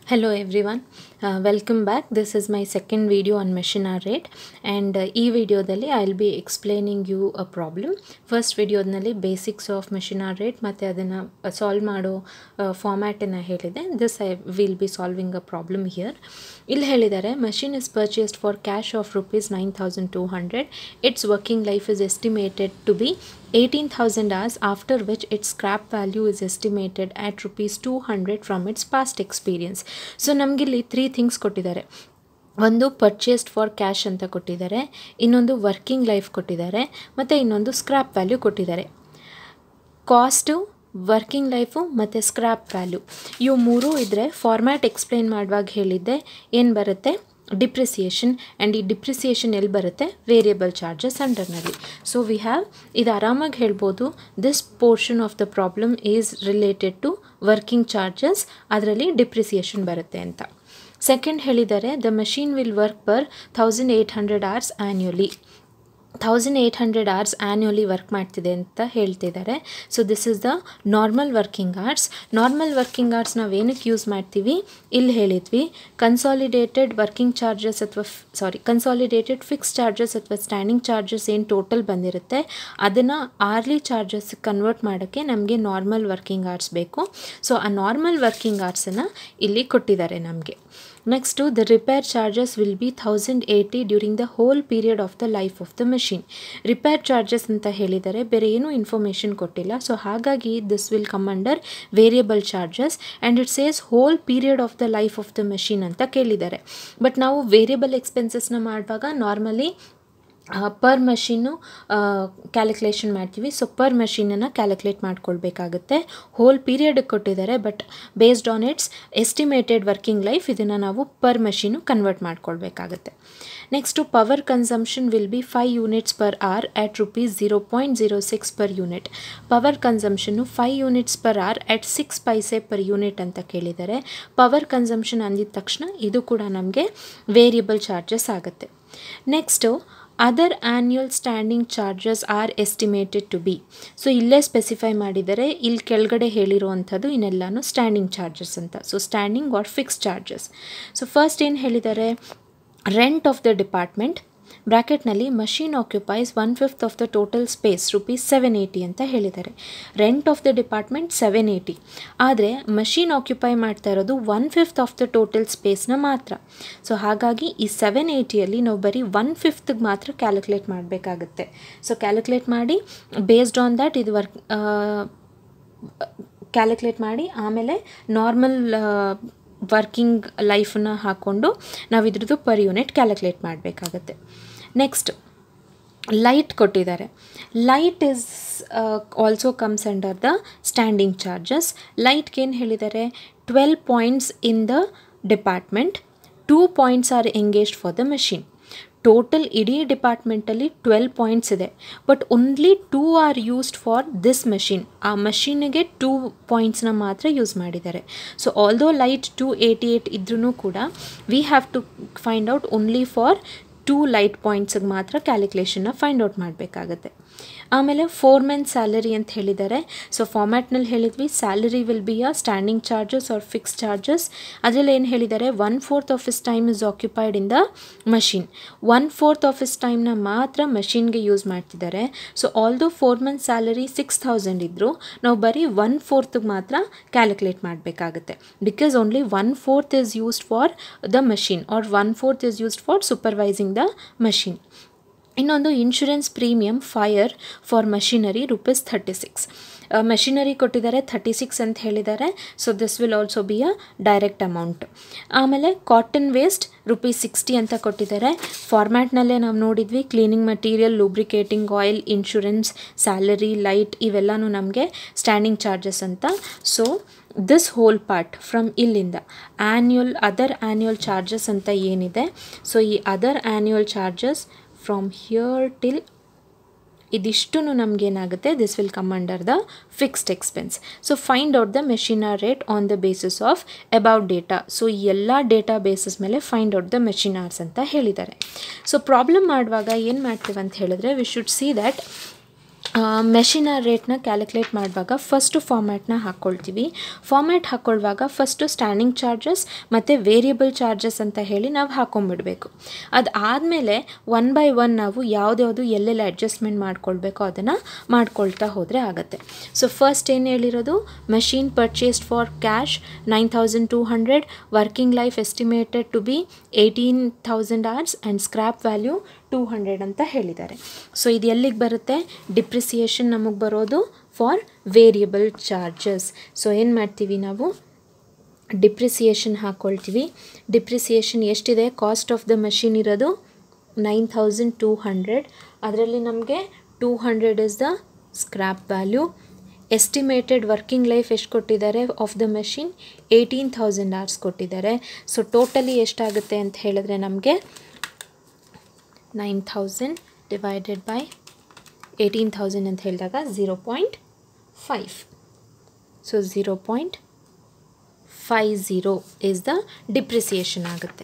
Hello everyone, welcome back. This is my second video on machine hour rate and ಈ ವಿಡಿಯೋದಲ್ಲಿ I'll be explaining you a problem. First ವಿಡಿಯೋದಲ್ಲಿ basics of machine hour rate ಮತ್ತು ಅದನ್ನು solve ಮಾಡೋ ಫಾರ್ಮ್ಯಾಟನ್ನು ಹೇಳಿದೆ. This I will be solving a problem here. ಇಲ್ಲಿ ಹೇಳಿದ್ದಾರೆ machine is purchased for cash of rupees 9,200. Its working life is estimated to be 18,000 hours, after which its scrap value is estimated at rupees 200 from its past experience. So ನಮಗಿಲ್ಲಿ 3 things ಕೊಟ್ಟಿದ್ದಾರೆ. ಒಂದು purchased for cash ಅಂತ ಕೊಟ್ಟಿದ್ದಾರೆ, ಇನ್ನೊಂದು working life ಕೊಟ್ಟಿದ್ದಾರೆ, ಮತ್ತು ಇನ್ನೊಂದು scrap value ಕೊಟ್ಟಿದ್ದಾರೆ. ಕಾಸ್ಟು, ವರ್ಕಿಂಗ್ ಲೈಫು ಮತ್ತು ಸ್ಕ್ರ್ಯಾಪ್ ವ್ಯಾಲ್ಯೂ ಇವು ಮೂರು ಇದ್ದರೆ ಫಾರ್ಮ್ಯಾಟ್ ಎಕ್ಸ್ಪ್ಲೈನ್ ಮಾಡುವಾಗ ಹೇಳಿದ್ದೆ ಏನು ಬರುತ್ತೆ, ಡಿಪ್ರಿಸಿಯೇಷನ್. ಆ್ಯಂಡ್ ಈ ಡಿಪ್ರಿಸಿಯೇಷನ್ ಎಲ್ಲಿ ಬರುತ್ತೆ, ವೇರಿಯಬಲ್ ಚಾರ್ಜಸ್ ಅಂಡರ್ನಲ್ಲಿ. ಸೊ ವಿ ಹ್ಯಾವ್ ಇದು ಆರಾಮಾಗಿ ಹೇಳ್ಬೋದು, this portion of the problem is related to working charges, ಅದರಲ್ಲಿ ಡಿಪ್ರಿಸಿಯೇಷನ್ ಬರುತ್ತೆ ಅಂತ. ಸೆಕೆಂಡ್ ಹೇಳಿದ್ದಾರೆ the machine will work per 1800 hours annually. 1800 hours annually work ಮಾಡ್ತಿದೆ ಅಂತ ಹೇಳ್ತಿದ್ದಾರೆ. So this is the normal working hours. Normal working hours ನಾವು ಏನಕ್ಕೆ use ಮಾಡ್ತೀವಿ, ಇಲ್ಲಿ ಹೇಳಿದ್ವಿ ಕನ್ಸಾಲಿಡೇಟೆಡ್ ವರ್ಕಿಂಗ್ ಚಾರ್ಜಸ್ ಅಥವಾ ಕನ್ಸಾಲಿಡೇಟೆಡ್ ಫಿಕ್ಸ್ ಚಾರ್ಜಸ್ ಅಥವಾ ಸ್ಟ್ಯಾಂಡಿಂಗ್ ಚಾರ್ಜಸ್ ಏನು ಟೋಟಲ್ ಬಂದಿರುತ್ತೆ ಅದನ್ನು ಆರ್ಲಿ ಚಾರ್ಜಸ್ ಕನ್ವರ್ಟ್ ಮಾಡೋಕ್ಕೆ ನಮಗೆ ನಾರ್ಮಲ್ ವರ್ಕಿಂಗ್ ಅವರ್ಸ್ ಬೇಕು. ಸೊ ಆ ನಾರ್ಮಲ್ ವರ್ಕಿಂಗ್ ಅವರ್ಸನ್ನು ಇಲ್ಲಿ ಕೊಟ್ಟಿದ್ದಾರೆ ನಮಗೆ. Next the repair charges will be 1080 during the whole period of the life of the machine. Repair charges ಅಂತ ಹೇಳಿದರೆ ಬೇರೆ ಏನೂ ಇನ್ಫಾರ್ಮೇಷನ್ ಕೊಟ್ಟಿಲ್ಲ. ಸೊ ಹಾಗಾಗಿ this will come under variable charges and it says whole period of the life of the machine ಅಂತ ಕೇಳಿದ್ದಾರೆ. But ನಾವು variable ಎಕ್ಸ್ಪೆನ್ಸಸ್ನ ಮಾಡುವಾಗ ನಾರ್ಮಲಿ ಪರ್ ಮಷೀನು ಕ್ಯಾಲ್ಕುಲೇಷನ್ ಮಾಡ್ತೀವಿ. ಸೊ ಪರ್ ಮಷೀನನ್ನು ಕ್ಯಾಲ್ಕುಲೇಟ್ ಮಾಡ್ಕೊಳ್ಬೇಕಾಗುತ್ತೆ. ಹೋಲ್ ಪೀರಿಯಡ್ಗೆ ಕೊಟ್ಟಿದ್ದಾರೆ, but based on its estimated working life ಇದನ್ನು ನಾವು ಪರ್ ಮಷೀನು ಕನ್ವರ್ಟ್ ಮಾಡ್ಕೊಳ್ಬೇಕಾಗುತ್ತೆ. Next power consumption will be 5 units per hour at rupees 0.06 per unit. Power ಕನ್ಸಂಪ್ಷನ್ನು 5 units per hour at 6 paise per unit ಅಂತ ಕೇಳಿದ್ದಾರೆ. Power consumption ಅಂದಿದ ತಕ್ಷಣ ಇದು ಕೂಡ ನಮಗೆ ವೇರಿಯಬಲ್ ಚಾರ್ಜಸ್ ಆಗುತ್ತೆ. Next other annual standing charges are estimated to be. So ಇಲ್ಲೇ specify ಮಾಡಿದರೆ, ಇಲ್ಲಿ ಕೆಳಗಡೆ ಹೇಳಿರುವಂಥದ್ದು ಇನ್ನೆಲ್ಲನೂ ಸ್ಟ್ಯಾಂಡಿಂಗ್ ಚಾರ್ಜಸ್ ಅಂತ. So standing or fix charges. So first ಏನು ಹೇಳಿದ್ದಾರೆ, ರೆಂಟ್ ಆಫ್ ದ ಡಿಪಾರ್ಟ್ಮೆಂಟ್ ಬ್ರ್ಯಾಕೆಟ್ನಲ್ಲಿ machine occupies 1/5 of the total space rupees 780 ಅಂತ ಹೇಳಿದ್ದಾರೆ. ರೆಂಟ್ ಆಫ್ ದ ಡಿಪಾರ್ಟ್ಮೆಂಟ್ 780, ಆದರೆ ಮಷೀನ್ ಆಕ್ಯುಪೈ ಮಾಡ್ತಾ ಇರೋದು 1/5 ಆಫ್ ದ ಟೋಟಲ್ ಸ್ಪೇಸ್ನ ಮಾತ್ರ. ಸೊ ಹಾಗಾಗಿ ಈ 780ಯಲ್ಲಿ ನಾವು ಬರೀ 1/5 ಮಾತ್ರ ಕ್ಯಾಲ್ಕುಲೇಟ್ ಮಾಡಬೇಕಾಗುತ್ತೆ. ಸೊ ಕ್ಯಾಲ್ಕುಲೇಟ್ ಮಾಡಿ ಬೇಸ್ಡ್ ಆನ್ ದ್ಯಾಟ್ ಇದು ಕ್ಯಾಲ್ಕುಲೇಟ್ ಮಾಡಿ ಆಮೇಲೆ ನಾರ್ಮಲ್ ವರ್ಕಿಂಗ್ ಲೈಫನ್ನ ಹಾಕ್ಕೊಂಡು ನಾವು ಇದ್ರದ್ದು ಪರ್ ಯೂನಿಟ್ ಕ್ಯಾಲ್ಕುಲೇಟ್ ಮಾಡಬೇಕಾಗತ್ತೆ. ನೆಕ್ಸ್ಟ್ ಲೈಟ್ ಕೊಟ್ಟಿದ್ದಾರೆ. Light is also comes under the standing charges. ಲೈಟ್ಗೆ ಏನು ಹೇಳಿದ್ದಾರೆ, 12 points in the department, 2 points are engaged for the machine. Total ಇಡೀ ಡಿಪಾರ್ಟ್ಮೆಂಟಲ್ಲಿ 12 points ಇದೆ, but only 2 are used for this machine. ಆ ಮಷೀನಿಗೆ 2 pointsನ ಮಾತ್ರ ಯೂಸ್ ಮಾಡಿದ್ದಾರೆ. ಸೊ ಆಲ್ದೋ ಲೈಟ್ 288 ಇದ್ರೂ ಕೂಡ we have to find out only for 2 light ಪಾಯಿಂಟ್ಸಿಗೆ ಮಾತ್ರ ಕ್ಯಾಲ್ಕುಲೇಷನ್ನ ಫೈಂಡ್ ಔಟ್ ಮಾಡಬೇಕಾಗತ್ತೆ. ಆಮೇಲೆ ಫೋರ್ಮೆನ್ ಸ್ಯಾಲರಿ ಅಂತ ಹೇಳಿದ್ದಾರೆ. ಸೊ ಫಾರ್ಮ್ಯಾಟ್ನಲ್ಲಿ ಹೇಳಿದ್ವಿ salary will be a standing charges or fix charges. ಅದರಲ್ಲಿ ಏನು ಹೇಳಿದ್ದಾರೆ, 1/4 of his time is occupied in the machine. 1/4 of his ಟೈಮ್ನ ಮಾತ್ರ ಮಷೀನ್ಗೆ ಯೂಸ್ ಮಾಡ್ತಿದ್ದಾರೆ. ಸೊ ಆಲ್ದೋ ಫೋರ್ಮೆನ್ ಸ್ಯಾಲರಿ 6000 ಇದ್ದರೂ ನಾವು ಬರೀ 1/4 ಮಾತ್ರ ಕ್ಯಾಲ್ಕುಲೇಟ್ ಮಾಡಬೇಕಾಗುತ್ತೆ. Because only 1/4 is used for the machine or 1/4 is used for supervising the machine. ಇನ್ನೊಂದು insurance premium fire for machinery rupees 36. Machinery ಕೊಟ್ಟಿದ್ದಾರೆ 36 ಅಂತ ಹೇಳಿದ್ದಾರೆ. So this will also be a direct amount. ಆಮೇಲೆ ಕಾಟನ್ ವೇಸ್ಟ್ rupees 60 ಅಂತ ಕೊಟ್ಟಿದ್ದಾರೆ. ಫಾರ್ಮ್ಯಾಟ್ನಲ್ಲೇ ನಾವು ನೋಡಿದ್ವಿ cleaning material, lubricating oil, insurance, salary, light ಇವೆಲ್ಲನೂ ನಮಗೆ ಸ್ಟ್ಯಾಂಡಿಂಗ್ ಚಾರ್ಜಸ್ ಅಂತ. So this whole part from ಇಲ್ಲಿಂದ ಅದರ್ ಆ್ಯನ್ಯುಯಲ್ ಚಾರ್ಜಸ್ ಅಂತ ಏನಿದೆ, ಸೊ ಈ other annual charges from here till ಇದಿಷ್ಟು ನಮಗೇನಾಗುತ್ತೆ, this will come under the fixed expense. So find out the machine hour rate on the basis of above data. So ಎಲ್ಲ data basis ಮೇಲೆ find out the machine hours ಅಂತ ಹೇಳಿದ್ದಾರೆ. So problem ಮಾಡುವಾಗ ಏನು ಮಾಡ್ತೀವಿ ಅಂತ ಹೇಳಿದ್ರೆ, we should see that machine ರೇಟ್ನ ಕ್ಯಾಲ್ಕುಲೇಟ್ ಮಾಡುವಾಗ ಫಸ್ಟು ಫಾರ್ಮ್ಯಾಟ್ನ ಹಾಕ್ಕೊಳ್ತೀವಿ. ಫಾರ್ಮ್ಯಾಟ್ ಹಾಕ್ಕೊಳ್ಳುವಾಗ ಫಸ್ಟು ಸ್ಟ್ಯಾಂಡಿಂಗ್ ಚಾರ್ಜಸ್ ಮತ್ತು ವೇರಿಯಬಲ್ ಚಾರ್ಜಸ್ ಅಂತ ಹೇಳಿ ನಾವು ಹಾಕ್ಕೊಂಬಿಡಬೇಕು. ಅದಾದಮೇಲೆ ಒನ್ ಬೈ ಒನ್ ನಾವು ಯಾವುದ್ಯಾವುದು ಎಲ್ಲೆಲ್ಲ ಅಡ್ಜಸ್ಟ್ಮೆಂಟ್ ಮಾಡ್ಕೊಳ್ಬೇಕೋ ಅದನ್ನು ಮಾಡ್ಕೊಳ್ತಾ ಹೋದರೆ ಆಗುತ್ತೆ. ಸೊ ಫಸ್ಟ್ ಏನು ಹೇಳಿರೋದು, machine purchased for cash 9200, working life estimated to be 18,000 hours and scrap value 200 ಅಂತ ಹೇಳಿದ್ದಾರೆ. ಸೊ ಇದು ಎಲ್ಲಿಗೆ ಬರುತ್ತೆ, ಡಿಪ್ರಿಸಿಯೇಷನ್ ನಮಗೆ ಬರೋದು ಫಾರ್ ವೇರಿಯಬಲ್ ಚಾರ್ಜಸ್. ಸೊ ಏನು ಮಾಡ್ತೀವಿ ನಾವು, ಡಿಪ್ರಿಸಿಯೇಷನ್ ಹಾಕ್ಕೊಳ್ತೀವಿ. ಡಿಪ್ರಿಸಿಯೇಷನ್ ಎಷ್ಟಿದೆ, ಕಾಸ್ಟ್ ಆಫ್ ದ ಮಷೀನ್ ಇರೋದು 9200, ಅದರಲ್ಲಿ ನಮಗೆ 200 is the scrap value. Estimated working life ಎಷ್ಟು ಕೊಟ್ಟಿದ್ದಾರೆ ಆಫ್ ದ ಮಷೀನ್, 18,000 hours ಕೊಟ್ಟಿದ್ದಾರೆ. ಸೊ ಟೋಟಲಿ ಎಷ್ಟಾಗುತ್ತೆ ಅಂತ ಹೇಳಿದ್ರೆ ನಮಗೆ 9,000 ಡಿವೈಡೆಡ್ ಬೈ 18,000 ಅಂತ ಹೇಳಿದಾಗ 0.5. ಸೊ 0.50 is the depreciation ಆಗುತ್ತೆ.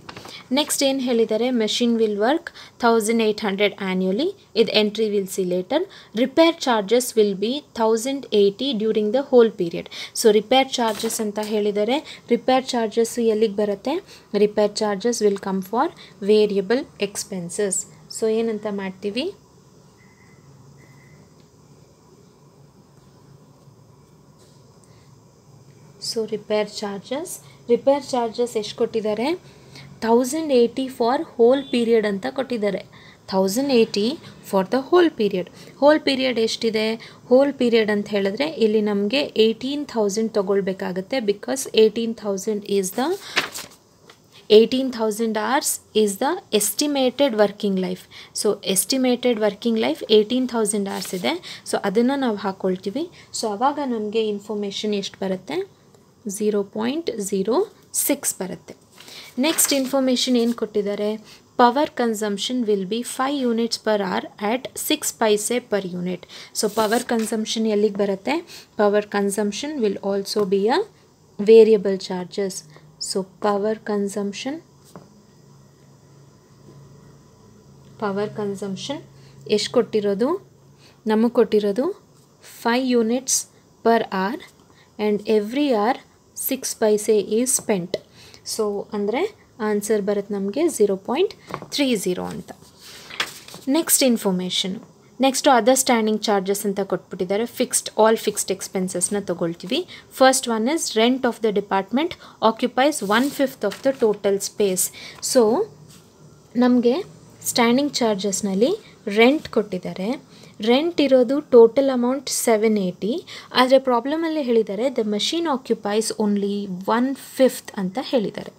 ನೆಕ್ಸ್ಟ್ ಏನು ಹೇಳಿದ್ದಾರೆ, ಮೆಷಿನ್ ವಿಲ್ ವರ್ಕ್ 1800 ಆ್ಯನ್ಯುಯಲಿ, ಇದು entry will see litre. Repair charges will be 1080 during the whole period. So repair charges ಅಂತ ಹೇಳಿದರೆ, ರಿಪೇರ್ ಚಾರ್ಜಸ್ಸು ಎಲ್ಲಿಗೆ ಬರುತ್ತೆ, repair charges will come for variable expenses. So ಏನಂತ ಮಾಡ್ತೀವಿ, ಸೊ ರಿಪೇರ್ ಚಾರ್ಜಸ್ ಎಷ್ಟು ಕೊಟ್ಟಿದ್ದಾರೆ, 1080 for hole period ಅಂತ ಕೊಟ್ಟಿದ್ದಾರೆ. 1080 ಫಾರ್ ದ ಹೋಲ್ ಪೀರಿಯಡ್ ಎಷ್ಟಿದೆ, ಹೋಲ್ ಪೀರಿಯಡ್ ಅಂತ ಹೇಳಿದ್ರೆ ಇಲ್ಲಿ ನಮಗೆ 18,000 ತೊಗೊಳ್ಬೇಕಾಗುತ್ತೆ. Because 18,000 hours is the estimated working life. So estimated working life 18,000 hours ಇದೆ. ಸೊ ಅದನ್ನು ನಾವು ಹಾಕ್ಕೊಳ್ತೀವಿ. ಸೊ ಆವಾಗ ನಮಗೆ ಇನ್ಫಾರ್ಮೇಷನ್ ಎಷ್ಟು ಬರುತ್ತೆ, 0.06 ಬರುತ್ತೆ. ನೆಕ್ಸ್ಟ್ ಇನ್ಫಾರ್ಮೇಷನ್ ಏನು ಕೊಟ್ಟಿದ್ದಾರೆ, power consumption will be 5 units per hour at 6 paise per unit. So power consumption ಎಲ್ಲಿಗೆ ಬರುತ್ತೆ, power consumption will also be a variable charges. So power consumption ಎಷ್ಟು ಕೊಟ್ಟಿರೋದು, ನಮಗೆ ಕೊಟ್ಟಿರೋದು 5 units per hour and every hour 6 paise is spent. So ಅಂದರೆ answer ಬರುತ್ತೆ ನಮಗೆ 0.30 ಅಂತ. Next information, next other standing charges ಅಂತ ಕೊಟ್ಬಿಟ್ಟಿದ್ದಾರೆ. ಆಲ್ ಫಿಕ್ಸ್ಡ್ ಎಕ್ಸ್ಪೆನ್ಸಸ್ನ ತೊಗೊಳ್ತೀವಿ. First one is rent of the department occupies 1/5 of the total space. So ನಮಗೆ standing ಚಾರ್ಜಸ್ನಲ್ಲಿ rent ಕೊಟ್ಟಿದ್ದಾರೆ. Rent ಇರೋದು total amount 780. ಆದರೆ ಪ್ರಾಬ್ಲಮಲ್ಲಿ ಹೇಳಿದ್ದಾರೆ ದ ಮಷೀನ್ ಆಕ್ಯುಪೈಸ್ ಓನ್ಲಿ 1/5 ಅಂತ ಹೇಳಿದ್ದಾರೆ.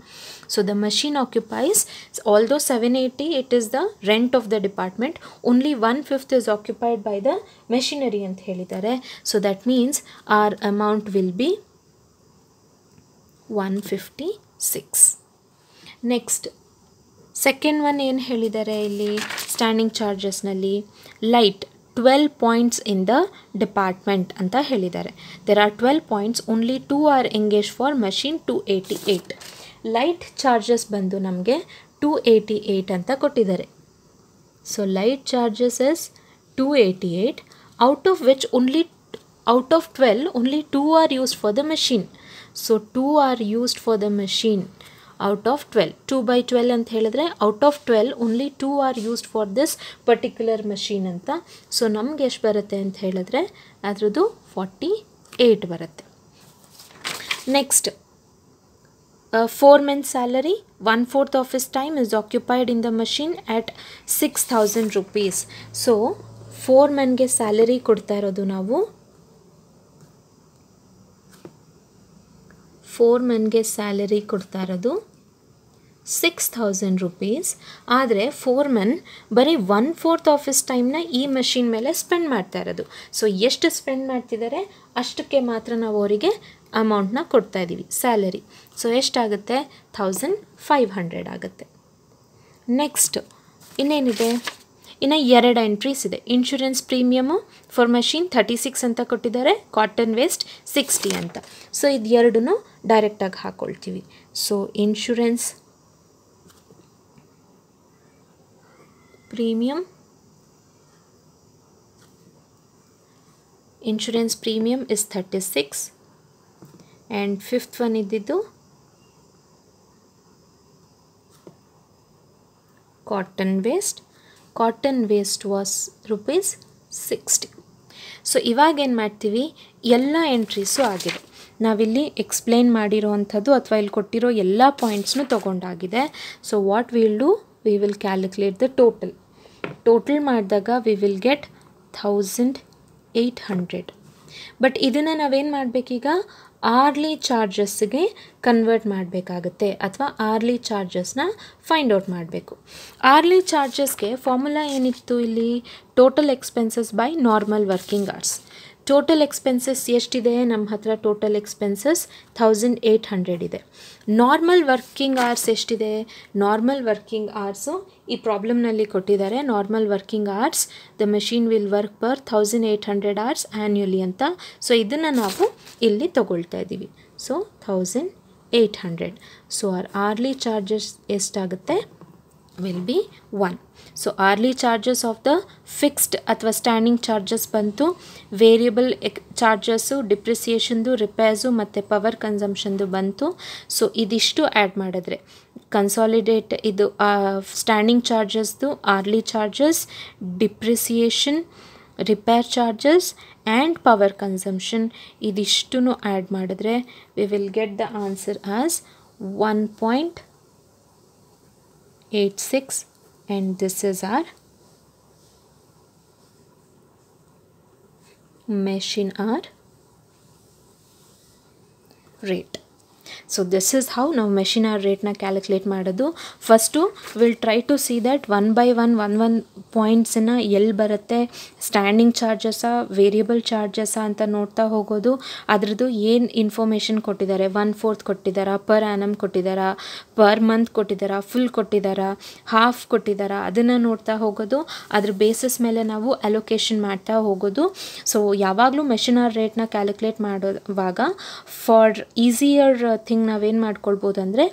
So the machine occupies, although 780 it is the rent of the department, only 1/5 is occupied by the machinery ಅಂತ ಹೇಳಿದ್ದಾರೆ. So that means our amount will be 156. Next second one ಏನು ಹೇಳಿದ್ದಾರೆ ಇಲ್ಲಿ standing ಚಾರ್ಜಸ್ನಲ್ಲಿ, light 12 points in the department ಅಂತ ಹೇಳಿದ್ದಾರೆ. there are 12 points, only 2 are engaged for machine 288. Light charges ಬಂದು ನಮಗೆ 288 ಅಂತ ಕೊಟ್ಟಿದ್ದಾರೆ. So light charges is 288, out of 12 only 2 are used for the machine. So 2 are used for the machine out of 12. 2/12 ಅಂತ ಹೇಳಿದ್ರೆ out of 12 only 2 are used for this particular machine ಅಂತ. So ನಮ್ಗೆ ಎಷ್ಟು ಬರುತ್ತೆ ಅಂತ ಹೇಳಿದ್ರೆ ಅದರದ್ದು 48 ಬರುತ್ತೆ. Next foreman's salary, 1/4 of his time is occupied in the machine at 6,000 rupees. So ಫೋರ್ಮನ್ಗೆ ಸ್ಯಾಲರಿ ಕೊಡ್ತಾ ಇರೋದು ನಾವು, ಫೋರ್ಮನ್ಗೆ ಸ್ಯಾಲರಿ ಕೊಡ್ತಾ ಇರೋದು 6,000 rupees. ಆದರೆ ಫೋರ್ಮನ್ ಬರೀ 1/4 ಆಫ್ ಹಿಸ್ ಟೈಮ್ನ ಈ ಮಷೀನ್ ಮೇಲೆ ಸ್ಪೆಂಡ್ ಮಾಡ್ತಾ ಇರೋದು. ಸೊ ಎಷ್ಟು ಸ್ಪೆಂಡ್ ಮಾಡ್ತಿದ್ದಾರೆ ಅಷ್ಟಕ್ಕೆ ಮಾತ್ರ ನಾವು ಅವರಿಗೆ ಅಮೌಂಟ್ನ ಕೊಡ್ತಾ ಇದ್ದೀವಿ, ಸ್ಯಾಲರಿ. ಸೊ ಎಷ್ಟಾಗುತ್ತೆ, 1,500 ಆಗುತ್ತೆ. ನೆಕ್ಸ್ಟ್ ಇನ್ನೇನಿದೆ, ಇನ್ನು 2 ಎಂಟ್ರೀಸ್ ಇದೆ. ಇನ್ಶೂರೆನ್ಸ್ ಪ್ರೀಮಿಯಮು ಫಾರ್ ಮಷೀನ್ 36 ಅಂತ ಕೊಟ್ಟಿದ್ದಾರೆ, ಕಾಟನ್ ವೇಸ್ಟ್ 60 ಅಂತ. ಸೊ ಇದು ಎರಡೂ ಡೈರೆಕ್ಟಾಗಿ ಹಾಕ್ಕೊಳ್ತೀವಿ. So insurance premium insurance premium is 36 and fifth one ಇದ್ದಿದ್ದು ಕಾಟನ್ ವೇಸ್ಟ್ ವಾಸ್ ₹60. ಸೊ ಇವಾಗ ಏನು ಮಾಡ್ತೀವಿ, ಎಲ್ಲ ಎಂಟ್ರೀಸು ಆಗಿದೆ. ನಾವಿಲ್ಲಿ ಎಕ್ಸ್ಪ್ಲೇನ್ ಮಾಡಿರೋವಂಥದ್ದು ಅಥವಾ ಇಲ್ಲಿ ಕೊಟ್ಟಿರೋ ಎಲ್ಲ ಪಾಯಿಂಟ್ಸ್ನು ತೊಗೊಂಡಾಗಿದೆ. So what will do, we will calculate the total ಮಾಡಿದಾಗ ವಿ ವಿಲ್ ಗೆಟ್ 1800. ಬಟ್ ಇದನ್ನು ನಾವೇನು ಮಾಡಬೇಕೀಗ, ಆರ್ಲಿ ಚಾರ್ಜಸ್ಗೆ ಕನ್ವರ್ಟ್ ಮಾಡಬೇಕಾಗತ್ತೆ ಅಥವಾ ಆರ್ಲಿ ಚಾರ್ಜಸ್ನ ಫೈಂಡ್ ಔಟ್ ಮಾಡಬೇಕು. ಆರ್ಲಿ ಚಾರ್ಜಸ್ಗೆ ಫಾರ್ಮುಲಾ ಏನಿತ್ತು ಇಲ್ಲಿ, total expenses by normal working hours. Total expenses ಎಷ್ಟಿದೆ ನಮ್ಮ ಹತ್ರ, ಟೋಟಲ್ ಎಕ್ಸ್ಪೆನ್ಸಸ್ 1800 ಇದೆ. ನಾರ್ಮಲ್ ವರ್ಕಿಂಗ್ ಅವರ್ಸ್ ಎಷ್ಟಿದೆ, ನಾರ್ಮಲ್ ವರ್ಕಿಂಗ್ ಅವರ್ಸು ಈ ಪ್ರಾಬ್ಲಮ್ನಲ್ಲಿ ಕೊಟ್ಟಿದ್ದಾರೆ. Normal working hours the machine will work per 1800 hours annually ಅಂತ. ಸೊ ಇದನ್ನು ನಾವು ಇಲ್ಲಿ ತಗೊಳ್ತಾ ಇದ್ದೀವಿ. ಸೊ 1800. ಸೊ ಆರ್ಲಿ ಚಾರ್ಜಸ್ ಎಷ್ಟಾಗುತ್ತೆ, will be 1. So hourly charges of the fixed ಅಥವಾ ಸ್ಟ್ಯಾಂಡಿಂಗ್ ಚಾರ್ಜಸ್ ಬಂತು, ವೇರಿಯಬಲ್ ಚಾರ್ಜಸ್ಸು, ಡಿಪ್ರಿಸಿಯೇಷನ್ದು, ರಿಪೇರ್ಸು ಮತ್ತು ಪವರ್ ಕನ್ಸಂಪ್ಷನ್ದು ಬಂತು. ಸೊ ಇದಿಷ್ಟು ಆ್ಯಡ್ ಮಾಡಿದ್ರೆ ಕನ್ಸಾಲಿಡೇಟ್ ಇದು ಸ್ಟ್ಯಾಂಡಿಂಗ್ ಚಾರ್ಜಸ್ದು, hourly charges, depreciation, repair charges and power consumption ಇದಿಷ್ಟು ಆ್ಯಡ್ ಮಾಡಿದ್ರೆ we will get the answer as 1.86 and this is our machine hour rate. So this is how ನಾವು machine hour ರೇಟ್ನ calculate ಮಾಡೋದು. First will try to see that one by one ಪಾಯಿಂಟ್ಸನ್ನು ಎಲ್ಲಿ ಬರುತ್ತೆ, standing ಚಾರ್ಜಸ್ಸಾ variable ಚಾರ್ಜಸ್ಸಾ ಅಂತ ನೋಡ್ತಾ ಹೋಗೋದು. ಅದರದ್ದು ಏನು ಇನ್ಫಾರ್ಮೇಷನ್ ಕೊಟ್ಟಿದ್ದಾರೆ, 1/4 ಕೊಟ್ಟಿದ್ದಾರಾ, ಪರ್ ಆ್ಯನಮ್ ಕೊಟ್ಟಿದ್ದಾರಾ, ಪರ್ ಮಂತ್ ಕೊಟ್ಟಿದ್ದಾರಾ, ಫುಲ್ ಕೊಟ್ಟಿದ್ದಾರಾ, ಹಾಫ್ ಕೊಟ್ಟಿದ್ದಾರಾ, ಅದನ್ನು ನೋಡ್ತಾ ಹೋಗೋದು. ಅದ್ರ ಬೇಸಿಸ್ ಮೇಲೆ ನಾವು ಅಲೋಕೇಶನ್ ಮಾಡ್ತಾ ಹೋಗೋದು. ಸೊ ಯಾವಾಗಲೂ ಮೆಷಿನ್ ಅವರ್ ರೇಟ್ನ ಕ್ಯಾಲ್ಕುಲೇಟ್ ಮಾಡೋವಾಗ ಫಾರ್ ಈಸಿಯರ್ ಥಿಂಗ್ ನಾವೇನು ಮಾಡ್ಕೊಳ್ಬೋದು ಅಂದರೆ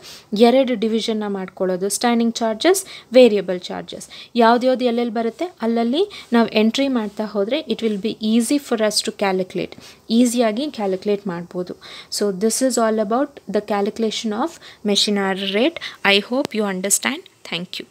2 ಡಿವಿಷನ್ನ ಮಾಡ್ಕೊಳ್ಳೋದು. ಸ್ಟ್ಯಾಂಡಿಂಗ್ ಚಾರ್ಜಸ್, ವೇರಿಯಬಲ್ ಚಾರ್ಜಸ್ ಯಾವ್ದು ಎಲ್ಲೆಲ್ಲಿ ಬರುತ್ತೆ ಅಲ್ಲಲ್ಲಿ ನಾವು ಎಂಟ್ರಿ ಮಾಡ್ತಾ ಹೋದರೆ it will be easy for us to calculate, ಈಸಿಯಾಗಿ ಕ್ಯಾಲ್ಕುಲೇಟ್ ಮಾಡ್ಬೋದು. So this is all about the calculation of machine hour rate. I hope you understand. Thank you.